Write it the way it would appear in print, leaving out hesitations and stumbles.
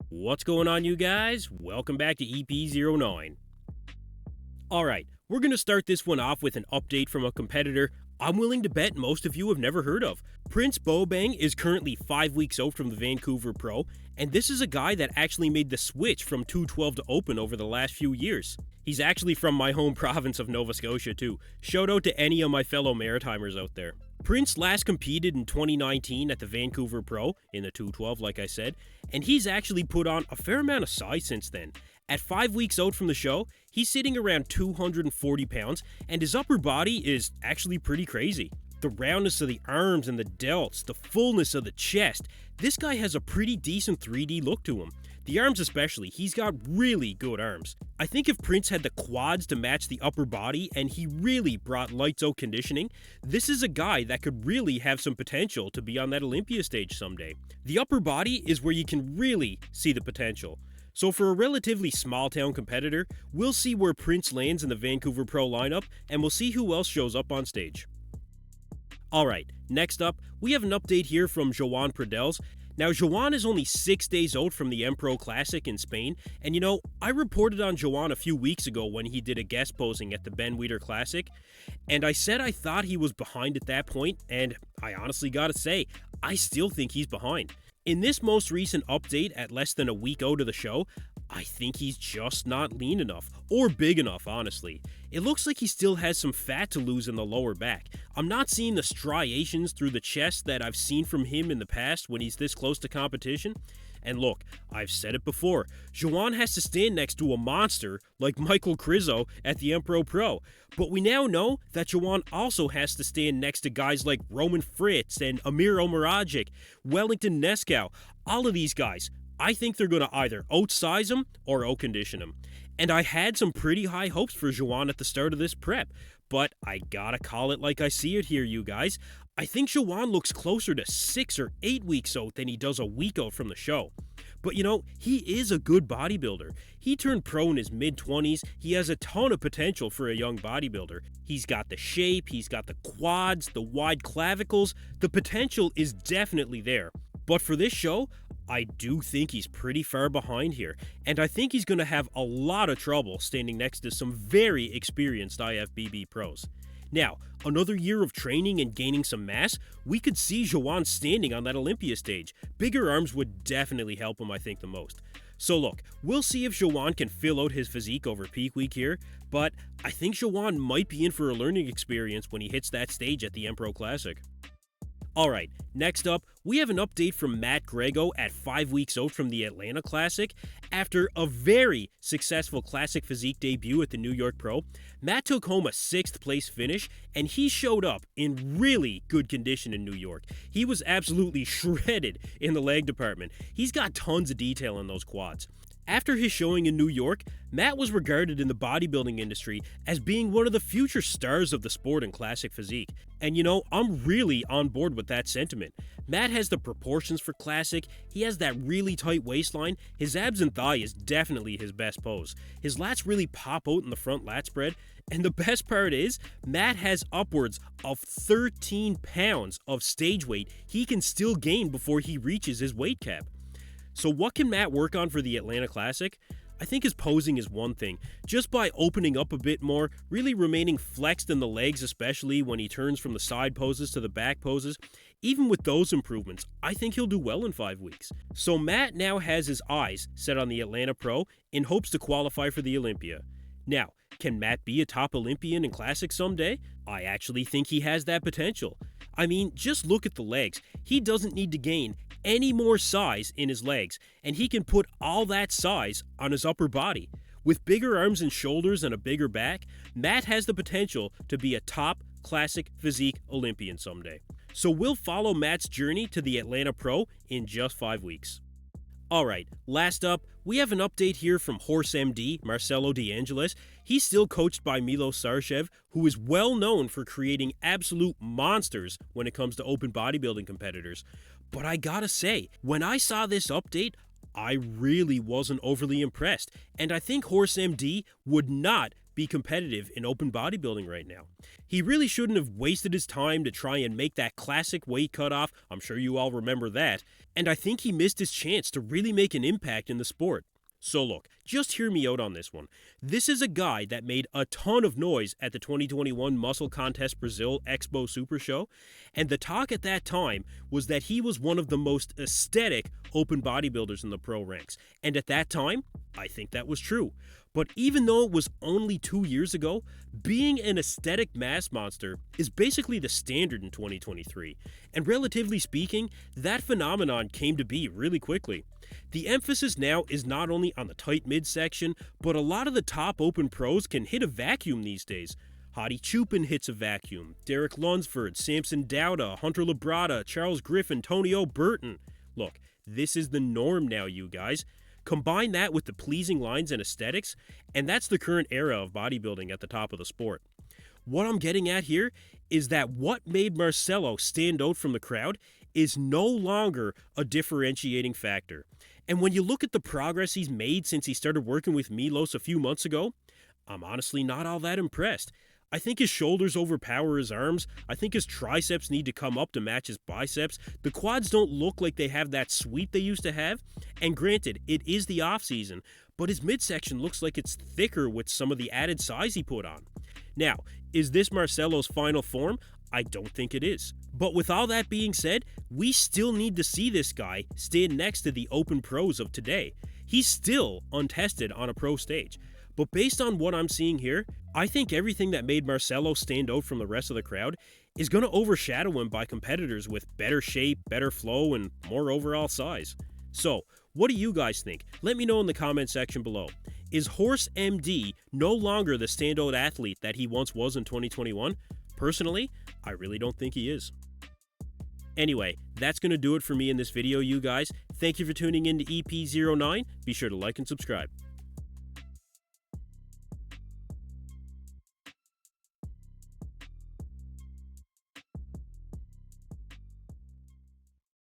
What's going on, you guys? Welcome back to EP09. Alright, we're going to start this one off with an update from a competitor I'm willing to bet most of you have never heard of. Prince Boabang is currently 5 weeks out from the Vancouver Pro, and this is a guy that actually made the switch from 212 to open over the last few years. He's actually from my home province of Nova Scotia too. Shout out to any of my fellow Maritimers out there. Prince last competed in 2019 at the Vancouver Pro, in the 212 like I said, and he's actually put on a fair amount of size since then. At 5 weeks out from the show, he's sitting around 240 pounds, and his upper body is actually pretty crazy. The roundness of the arms and the delts, the fullness of the chest, this guy has a pretty decent 3D look to him. The arms especially, he's got really good arms. I think if Prince had the quads to match the upper body and he really brought lights out conditioning, this is a guy that could really have some potential to be on that Olympia stage someday. The upper body is where you can really see the potential. So for a relatively small-town competitor, we'll see where Prince lands in the Vancouver Pro lineup, and we'll see who else shows up on stage. Alright, next up, we have an update here from Joan Pradells. Now, Joan is only 6 days out from the Empro Classic in Spain, and you know, I reported on Joan a few weeks ago when he did a guest posing at the Ben Weider Classic, and I said I thought he was behind at that point, and I honestly gotta say, I still think he's behind. In this most recent update at less than a week out of the show, I think he's just not lean enough, or big enough honestly. It looks like he still has some fat to lose in the lower back. I'm not seeing the striations through the chest that I've seen from him in the past when he's this close to competition. And look, I've said it before, Joan has to stand next to a monster like Michael Krizo at the Empro Pro. But we now know that Joan also has to stand next to guys like Roman Fritz and Amir Omaragic, Wellington Neskow, all of these guys. I think they're going to either outsize him or outcondition him. And I had some pretty high hopes for Joan at the start of this prep, but I gotta call it like I see it here, you guys. I think Joan looks closer to 6 or 8 weeks out than he does a week out from the show. But you know, he is a good bodybuilder. He turned pro in his mid-20s, he has a ton of potential for a young bodybuilder. He's got the shape, he's got the quads, the wide clavicles, the potential is definitely there. But for this show, I do think he's pretty far behind here, and I think he's going to have a lot of trouble standing next to some very experienced ifbb pros. Now, another year of training and gaining some mass, we could see Joan standing on that Olympia stage. Bigger arms would definitely help him, I think, the most. So look, we'll see if Joan can fill out his physique over peak week here, but I think Joan might be in for a learning experience when he hits that stage at the Empro Classic. Alright, next up, we have an update from Greggo at 5 weeks out from the Atlanta Classic. After a very successful Classic Physique debut at the New York Pro, Matt took home a 6th place finish, and he showed up in really good condition in New York. He was absolutely shredded in the leg department. He's got tons of detail in those quads. After his showing in New York, Matt was regarded in the bodybuilding industry as being one of the future stars of the sport in Classic Physique. And you know, I'm really on board with that sentiment. Matt has the proportions for Classic, he has that really tight waistline, his abs and thigh is definitely his best pose. His lats really pop out in the front lat spread, and the best part is, Matt has upwards of 13 pounds of stage weight he can still gain before he reaches his weight cap. So what can Matt work on for the Atlanta Classic? I think his posing is one thing. Just by opening up a bit more, really remaining flexed in the legs, especially when he turns from the side poses to the back poses, even with those improvements, I think he'll do well in 5 weeks. So Matt now has his eyes set on the Atlanta Pro in hopes to qualify for the Olympia. Now, can Matt be a top Olympian in Classic someday? I actually think he has that potential. I mean, just look at the legs. He doesn't need to gain any more size in his legs, and he can put all that size on his upper body. With bigger arms and shoulders and a bigger back, Matt has the potential to be a top Classic Physique Olympian someday. So we'll follow Matt's journey to the Atlanta Pro in just 5 weeks. Alright, last up, we have an update here from HorseMD, Marcello De Angelis. He's still coached by Milos Sarcev, who is well known for creating absolute monsters when it comes to open bodybuilding competitors. But I gotta say, when I saw this update, I really wasn't overly impressed, and I think HorseMD would not be competitive in open bodybuilding right now. He really shouldn't have wasted his time to try and make that classic weight cutoff. I'm sure you all remember that. And I think he missed his chance to really make an impact in the sport. So look, just hear me out on this one. This is a guy that made a ton of noise at the 2021 Muscle Contest Brazil Expo Super Show, and the talk at that time was that he was one of the most aesthetic open bodybuilders in the pro ranks, and at that time, I think that was true. But even though it was only 2 years ago, being an aesthetic mass monster is basically the standard in 2023, and relatively speaking, that phenomenon came to be really quickly. The emphasis now is not only on the tight midsection, but a lot of the top open pros can hit a vacuum these days. Hadi Chupin hits a vacuum, Derek Lunsford, Samson Dauda, Hunter Labrada, Charles Griffin, Tonio Burton. Look, this is the norm now, you guys. Combine that with the pleasing lines and aesthetics, and that's the current era of bodybuilding at the top of the sport. What I'm getting at here is that what made Marcello stand out from the crowd is no longer a differentiating factor. And when you look at the progress he's made since he started working with Milos a few months ago, I'm honestly not all that impressed. I think his shoulders overpower his arms. I think his triceps need to come up to match his biceps. The quads don't look like they have that sweep they used to have. And granted, it is the off season, but his midsection looks like it's thicker with some of the added size he put on. Now, is this Marcello's final form? I don't think it is. But with all that being said, we still need to see this guy stand next to the open pros of today. He's still untested on a pro stage. But based on what I'm seeing here, I think everything that made Marcello stand out from the rest of the crowd is going to overshadow him by competitors with better shape, better flow, and more overall size. So, what do you guys think? Let me know in the comment section below. Is HorseMD no longer the standout athlete that he once was in 2021? Personally, I really don't think he is. Anyway, that's going to do it for me in this video, you guys. Thank you for tuning in to EP09. Be sure to like and subscribe.